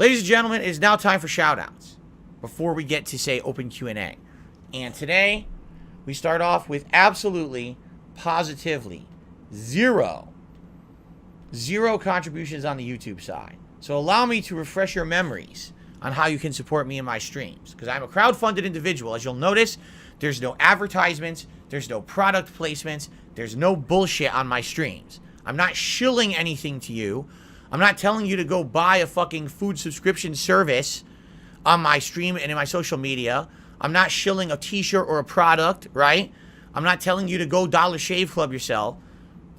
Ladies and gentlemen, it is now time for shoutouts before we get to, say, open Q&A. And today, we start off with absolutely, positively, zero contributions on the YouTube side. So allow me to refresh your memories on how you can support me in my streams. Because I'm a crowdfunded individual. As you'll notice, there's no advertisements, there's no product placements, there's no bullshit on my streams. I'm not shilling anything to you. I'm not telling you to go buy a fucking food subscription service on my stream and in my social media. I'm not shilling a t-shirt or a product, right? I'm not telling you to go Dollar Shave Club yourself.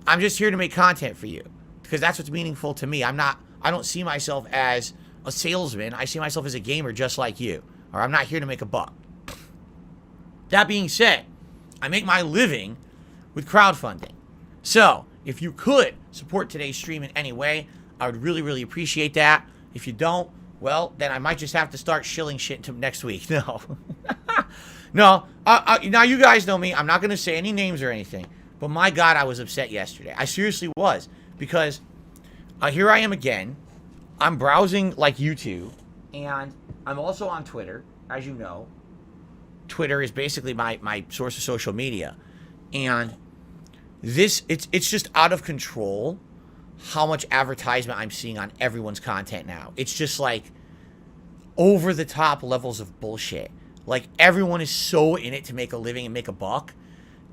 I'm just here to make content for you because that's what's meaningful to me. I don't see myself as a salesman. I see myself as a gamer just like you. Or I'm not here to make a buck. That being said, I make my living with crowdfunding. So, if you could support today's stream in any way, I would really, really appreciate that. If you don't, well, then I might just have to start shilling shit until next week. No. No. Now, you guys know me. I'm not going to say any names or anything. But my God, I was upset yesterday. I seriously was. Because here I am again. I'm browsing like YouTube. And I'm also on Twitter, as you know. Twitter is basically my source of social media. And it's just out of control how much advertisement I'm seeing on everyone's content now. It's just like over the top levels of bullshit. Like everyone is so in it to make a living and make a buck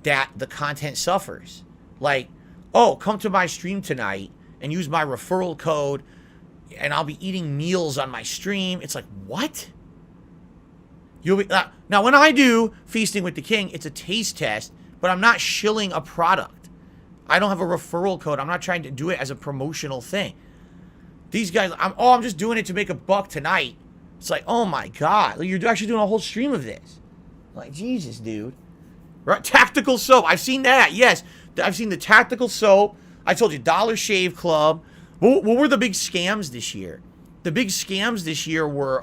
that the content suffers. Like, oh, come to my stream tonight and use my referral code and I'll be eating meals on my stream. It's like, what? You'll be now when I do Feasting with the King, it's a taste test, but I'm not shilling a product. I don't have a referral code. I'm not trying to do it as a promotional thing. These guys, I'm just doing it to make a buck tonight. It's like, oh my God, you're actually doing a whole stream of this. Like, Jesus, dude. Right? Tactical soap. I've seen that. Yes, I've seen the tactical soap. I told you, Dollar Shave Club. What were the big scams this year? The big scams this year were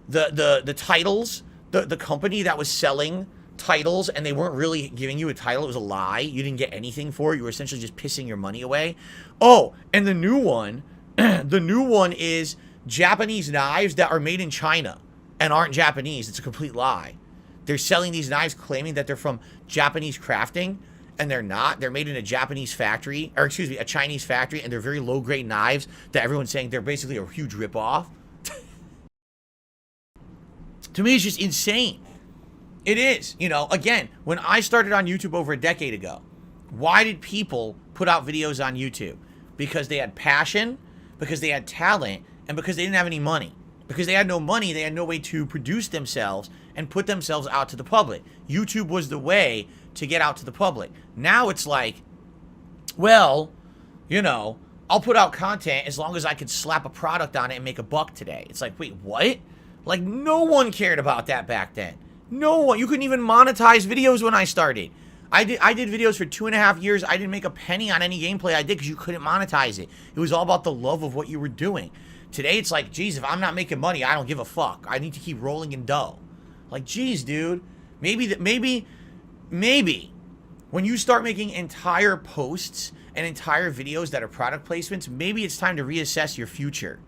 the titles. The company that was selling titles and they weren't really giving you a title. It was a lie. You didn't get anything for it. You were essentially just pissing your money away. Oh, and the new one, is Japanese knives that are made in China and aren't Japanese. It's a complete lie. They're selling these knives claiming that they're from Japanese crafting and they're not. They're made in a Japanese factory, or excuse me, a Chinese factory, and they're very low-grade knives that everyone's saying they're basically a huge ripoff. To me, it's just insane. It is. You know, again, when I started on YouTube over a decade ago, why did people put out videos on YouTube? Because they had passion, because they had talent, and because they didn't have any money. Because they had no money, they had no way to produce themselves and put themselves out to the public. YouTube was the way to get out to the public. Now it's like, well, you know, I'll put out content as long as I can slap a product on it and make a buck today. It's like, wait, what? Like, no one cared about that back then. No one. You couldn't even monetize videos when I started. I did videos for 2.5 years. I didn't make a penny on any gameplay I did because you couldn't monetize it. It was all about the love of what you were doing. Today, it's like, geez, if I'm not making money, I don't give a fuck. I need to keep rolling in dough. Like, geez, dude. Maybe when you start making entire posts and entire videos that are product placements, maybe it's time to reassess your future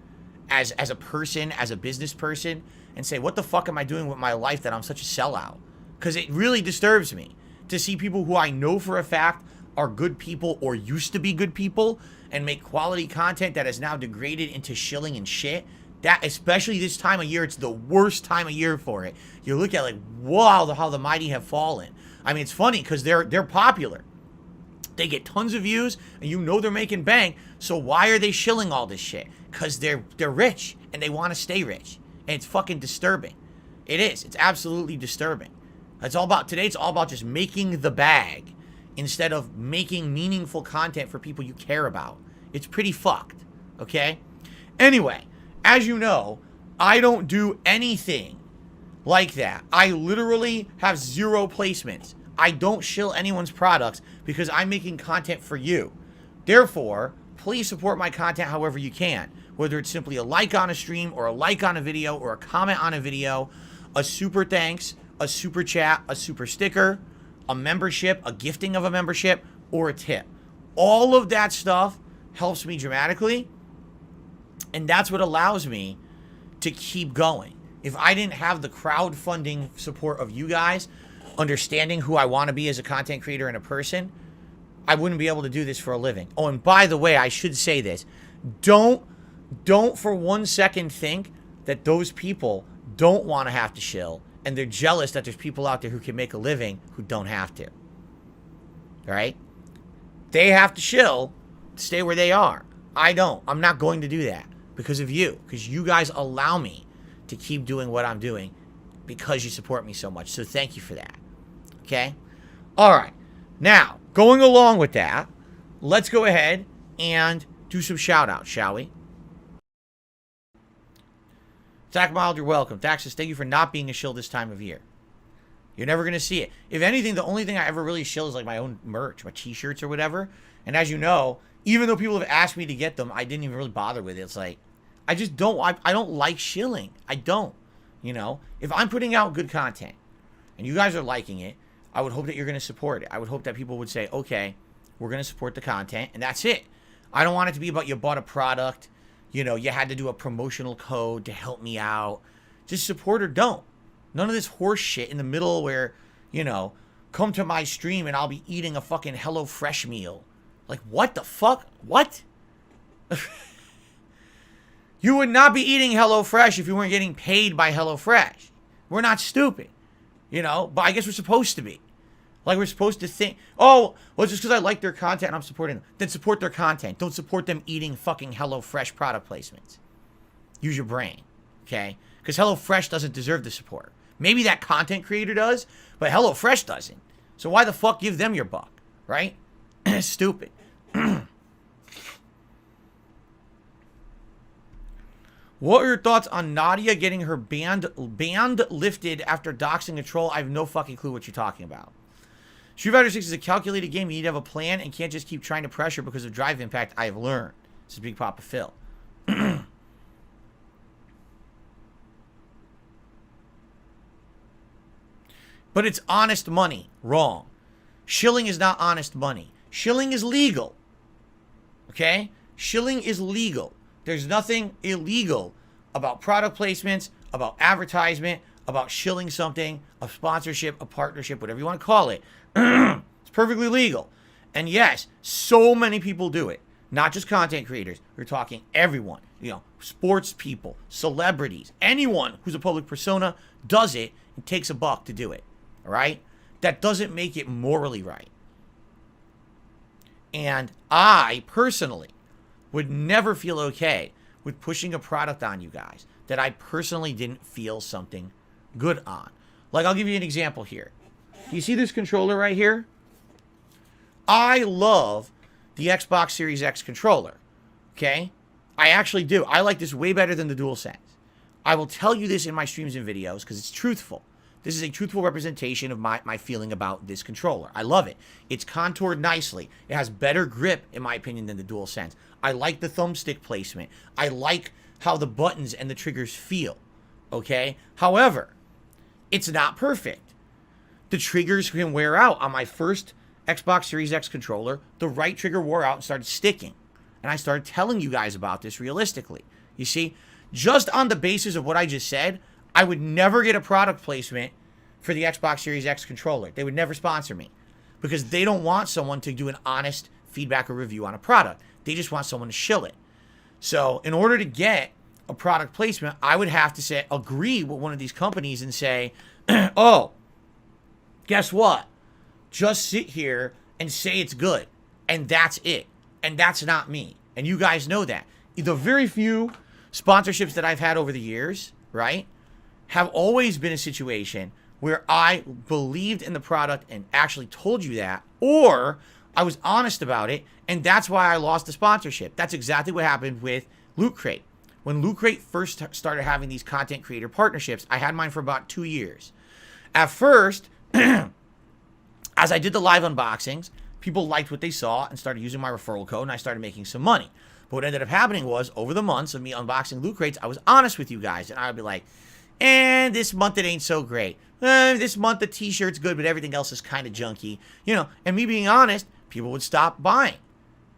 as a person, as a business person, and say, what the fuck am I doing with my life that I'm such a sellout? Because it really disturbs me to see people who I know for a fact are good people or used to be good people and make quality content that is now degraded into shilling and shit. That, especially this time of year, it's the worst time of year for it. You look at like, wow, how the mighty have fallen. I mean, it's funny because they're popular. They get tons of views and you know they're making bank. So why are they shilling all this shit? Because they're rich and they want to stay rich. And it's fucking disturbing. It is. It's absolutely disturbing. It's all about, today it's all about just making the bag instead of making meaningful content for people you care about. It's pretty fucked. Okay? Anyway, as you know, I don't do anything like that. I literally have zero placements. I don't shill anyone's products because I'm making content for you. Therefore, please support my content however you can. Whether it's simply a like on a stream or a like on a video or a comment on a video, a super thanks, a super chat, a super sticker, a membership, a gifting of a membership, or a tip. All of that stuff helps me dramatically. And that's what allows me to keep going. If I didn't have the crowdfunding support of you guys, understanding who I want to be as a content creator and a person, I wouldn't be able to do this for a living. Oh, and by the way, I should say this. Don't for 1 second think that those people don't want to have to shill and they're jealous that there's people out there who can make a living who don't have to. All right? They have to shill to stay where they are. I don't. I'm not going to do that because of you. Because you guys allow me to keep doing what I'm doing because you support me so much. So thank you for that. Okay? All right. Now, going along with that, let's go ahead and do some shout-outs, shall we? Zach Mild, you're welcome. Daxis, thank you for not being a shill this time of year. You're never going to see it. If anything, the only thing I ever really shill is like my own merch, my t-shirts or whatever. And as you know, even though people have asked me to get them, I didn't even really bother with it. It's like, I just don't, I don't like shilling. I don't, you know. If I'm putting out good content and you guys are liking it, I would hope that you're going to support it. I would hope that people would say, okay, we're going to support the content, and that's it. I don't want it to be about you bought a product, you know, you had to do a promotional code to help me out. Just support or don't. None of this horse shit in the middle where, you know, come to my stream and I'll be eating a fucking HelloFresh meal. Like, what the fuck? What? You would not be eating HelloFresh if you weren't getting paid by HelloFresh. We're not stupid, you know, but I guess we're supposed to be. Like, we're supposed to think, oh, well, just because I like their content and I'm supporting them. Then support their content. Don't support them eating fucking HelloFresh product placements. Use your brain, okay? Because HelloFresh doesn't deserve the support. Maybe that content creator does, but HelloFresh doesn't. So why the fuck give them your buck, right? Stupid. What are your thoughts on Nadia getting her ban lifted after doxing a troll? I have no fucking clue what you're talking about. Street Fighter 6 is a calculated game. You need to have a plan and can't just keep trying to pressure because of drive impact. I have learned. This is Big Papa Phil. But it's honest money. Wrong. Shilling is not honest money. Shilling is legal. Okay? Shilling is legal. There's nothing illegal about product placements, about advertisement, about shilling something, a sponsorship, a partnership, whatever you want to call it. It's perfectly legal. And yes, so many people do it. Not just content creators. We're talking everyone. You know, sports people, celebrities, anyone who's a public persona does it and takes a buck to do it. All right? That doesn't make it morally right. And I, personally, would never feel okay with pushing a product on you guys that I personally didn't feel something good on. Like, I'll give you an example here. Do you see this controller right here? I love the Xbox Series X controller. Okay? I actually do. I like this way better than the DualSense. I will tell you this in my streams and videos because it's truthful. This is a truthful representation of my feeling about this controller. I love it. It's contoured nicely. It has better grip, in my opinion, than the DualSense. I like the thumbstick placement. I like how the buttons and the triggers feel. Okay? However, it's not perfect. The triggers can wear out. On my first Xbox Series X controller, the right trigger wore out and started sticking. And I started telling you guys about this realistically. You see, just on the basis of what I just said, I would never get a product placement for the Xbox Series X controller. They would never sponsor me because they don't want someone to do an honest feedback or review on a product. They just want someone to shill it. So in order to get a product placement, I would have to say, agree with one of these companies and say, oh, guess what? Just sit here and say it's good. And that's it. And that's not me. And you guys know that. The very few sponsorships that I've had over the years, right, have always been a situation where I believed in the product and actually told you that, or I was honest about it, and that's why I lost the sponsorship. That's exactly what happened with Loot Crate. When Loot Crate first started having these content creator partnerships, I had mine for about 2 years. At first, as I did the live unboxings, people liked what they saw and started using my referral code, and I started making some money. But what ended up happening was, over the months of me unboxing Loot Crates, I was honest with you guys, and I would be like, and this month it ain't so great. This month the t-shirt's good, but everything else is kind of junky. You know, and me being honest, people would stop buying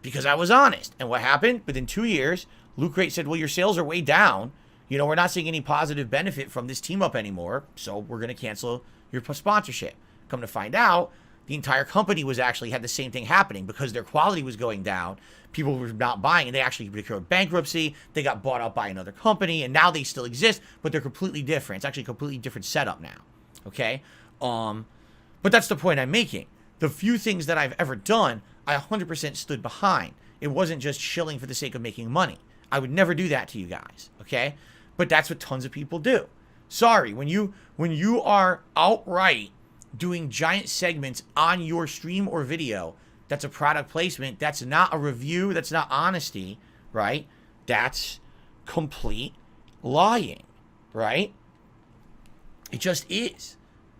because I was honest. And what happened? Within 2 years, Loot Crate said, well, your sales are way down. You know, we're not seeing any positive benefit from this team up anymore, so we're going to cancel your sponsorship. Come to find out, the entire company was actually had the same thing happening because their quality was going down. People were not buying, and they actually declared bankruptcy. They got bought out by another company, and now they still exist, but they're completely different. It's actually a completely different setup now. Okay? But that's the point I'm making. The few things that I've ever done, I 100% stood behind. It wasn't just shilling for the sake of making money. I would never do that to you guys. Okay? But that's what tons of people do. Sorry, when you are outright doing giant segments on your stream or video, that's a product placement, that's not a review, that's not honesty, right? That's complete lying, right? It just is.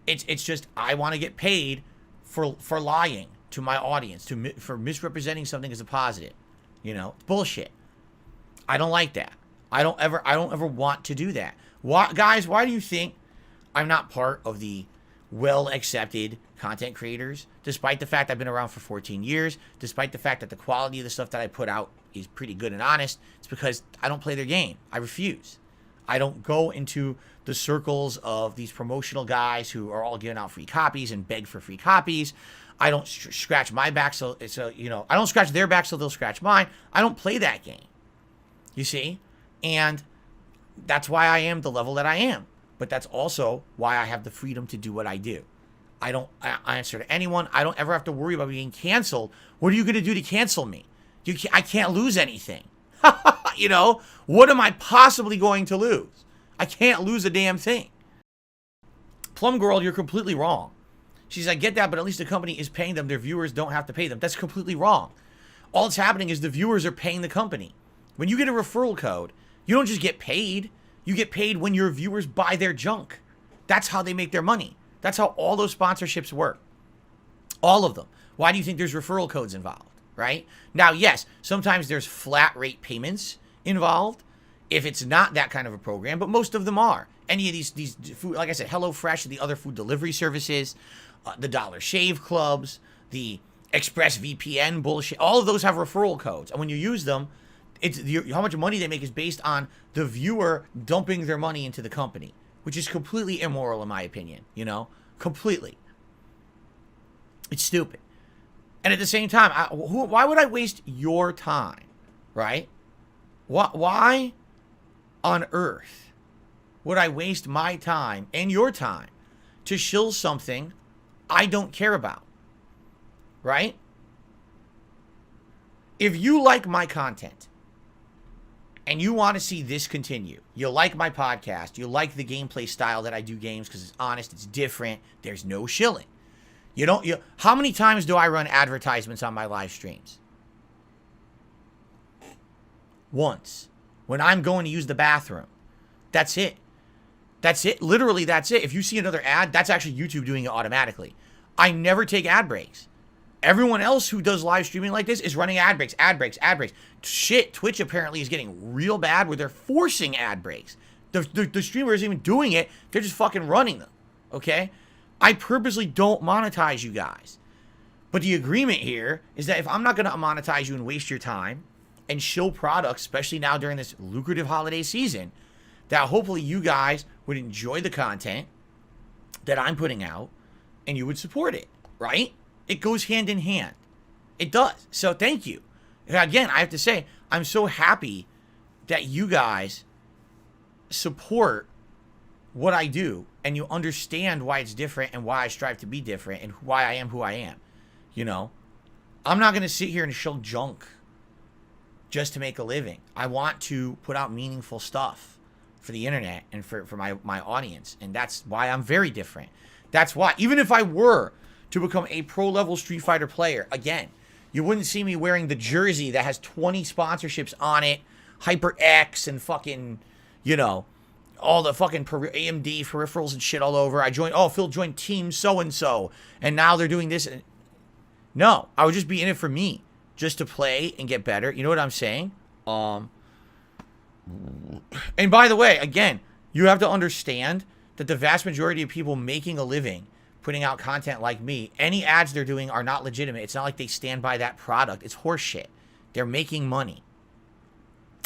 It's just, I want to get paid for lying to my audience, for misrepresenting something as a positive. You know, it's bullshit. I don't like that. I don't ever want to do that. Guys, why do you think I'm not part of the well-accepted content creators, despite the fact I've been around for 14 years, despite the fact that the quality of the stuff that I put out is pretty good and honest? It's because I don't play their game. I refuse. I don't go into the circles of these promotional guys who are all giving out free copies and beg for free copies. I don't scratch my back so you know, I don't scratch their back so they'll scratch mine. I don't play that game. You see? And that's why I am the level that I am. But that's also why I have the freedom to do what I do. I don't answer to anyone. I don't ever have to worry about being canceled. What are you going to do to cancel me? I can't lose anything. You know, what am I possibly going to lose? I can't lose a damn thing. Plum Girl, you're completely wrong. She's like, I get that, but at least the company is paying them. Their viewers don't have to pay them. That's completely wrong. All that's happening is the viewers are paying the company. When you get a referral code, you don't just get paid. You get paid when your viewers buy their junk. That's how they make their money. That's how all those sponsorships work. All of them. Why do you think there's referral codes involved, right? Now, yes, sometimes there's flat rate payments involved if it's not that kind of a program, but most of them are. Any of these food, like I said, HelloFresh and the other food delivery services, the Dollar Shave Clubs, the ExpressVPN bullshit, all of those have referral codes. And when you use them, how much money they make is based on the viewer dumping their money into the company, which is completely immoral in my opinion, you know? Completely. It's stupid. And at the same time, why would I waste your time, right? Why on earth would I waste my time and your time to shill something I don't care about, right? If you like my content, and you want to see this continue, you like my podcast, you like the gameplay style that I do games because it's honest, it's different, there's no shilling. How many times do I run advertisements on my live streams? Once. When I'm going to use the bathroom. That's it. That's it. Literally, that's it. If you see another ad, that's actually YouTube doing it automatically. I never take ad breaks. Everyone else who does live streaming like this is running ad breaks, ad breaks, ad breaks. Shit, Twitch apparently is getting real bad where they're forcing ad breaks. The streamer isn't even doing it. They're just fucking running them, okay? I purposely don't monetize you guys. But the agreement here is that if I'm not going to monetize you and waste your time and shill products, especially now during this lucrative holiday season, that hopefully you guys would enjoy the content that I'm putting out and you would support it, right? It goes hand in hand. It does. So thank you. Again, I have to say, I'm so happy that you guys support what I do and you understand why it's different and why I strive to be different and why I am who I am. You know, I'm not going to sit here and show junk just to make a living. I want to put out meaningful stuff for the internet and for my audience. And that's why I'm very different. That's why, even if I were to become a pro-level Street Fighter player, again, you wouldn't see me wearing the jersey that has 20 sponsorships on it, HyperX and fucking, you know, all the fucking AMD peripherals and shit all over. Phil joined team so-and-so, and now they're doing this. No, I would just be in it for me, just to play and get better. You know what I'm saying? And by the way, again, you have to understand that the vast majority of people making a living putting out content like me, any ads they're doing are not legitimate. It's not like they stand by that product. It's horseshit. They're making money.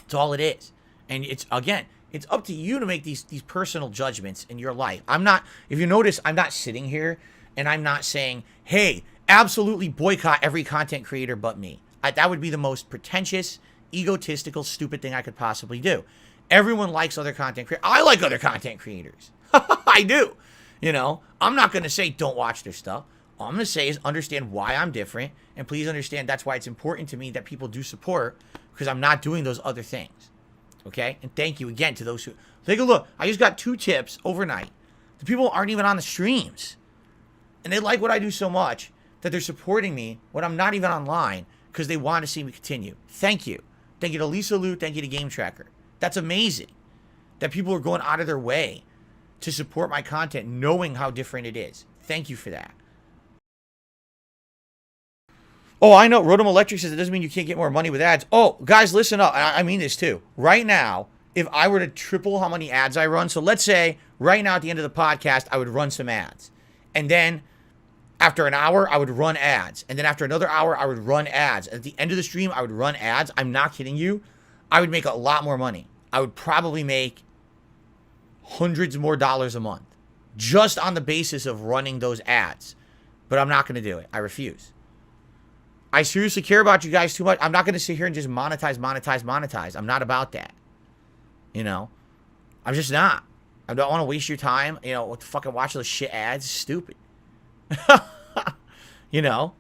That's all it is. And it's, again, it's up to you to make these personal judgments in your life. I'm not, if you notice, I'm not sitting here and I'm not saying, hey, absolutely boycott every content creator but me. That would be the most pretentious, egotistical, stupid thing I could possibly do. Everyone likes other content creators. I like other content creators. I do. You know, I'm not going to say don't watch their stuff. All I'm going to say is understand why I'm different. And please understand that's why it's important to me that people do support, because I'm not doing those other things. Okay? And thank you again to those who... Take a look. I just got 2 tips overnight. The people aren't even on the streams. And they like what I do so much that they're supporting me when I'm not even online because they want to see me continue. Thank you. Thank you to Lisa Lou. Thank you to Game Tracker. That's amazing that people are going out of their way to support my content knowing how different it is. Thank you for that. Oh, I know. Rotom Electric says it doesn't mean you can't get more money with ads. Oh, guys, listen up. I mean this too. Right now, if I were to triple how many ads I run, so let's say right now at the end of the podcast, I would run some ads. And then after an hour, I would run ads. And then after another hour, I would run ads. At the end of the stream, I would run ads. I'm not kidding you. I would make a lot more money. I would probably make hundreds more dollars a month just on the basis of running those ads. But I'm not going to do it. I refuse. I seriously care about you guys too much. I'm not going to sit here and just monetize. I'm not about that. You know? I'm just not. I don't want to waste your time. You know, what the fucking watch those shit ads? It's stupid. You know?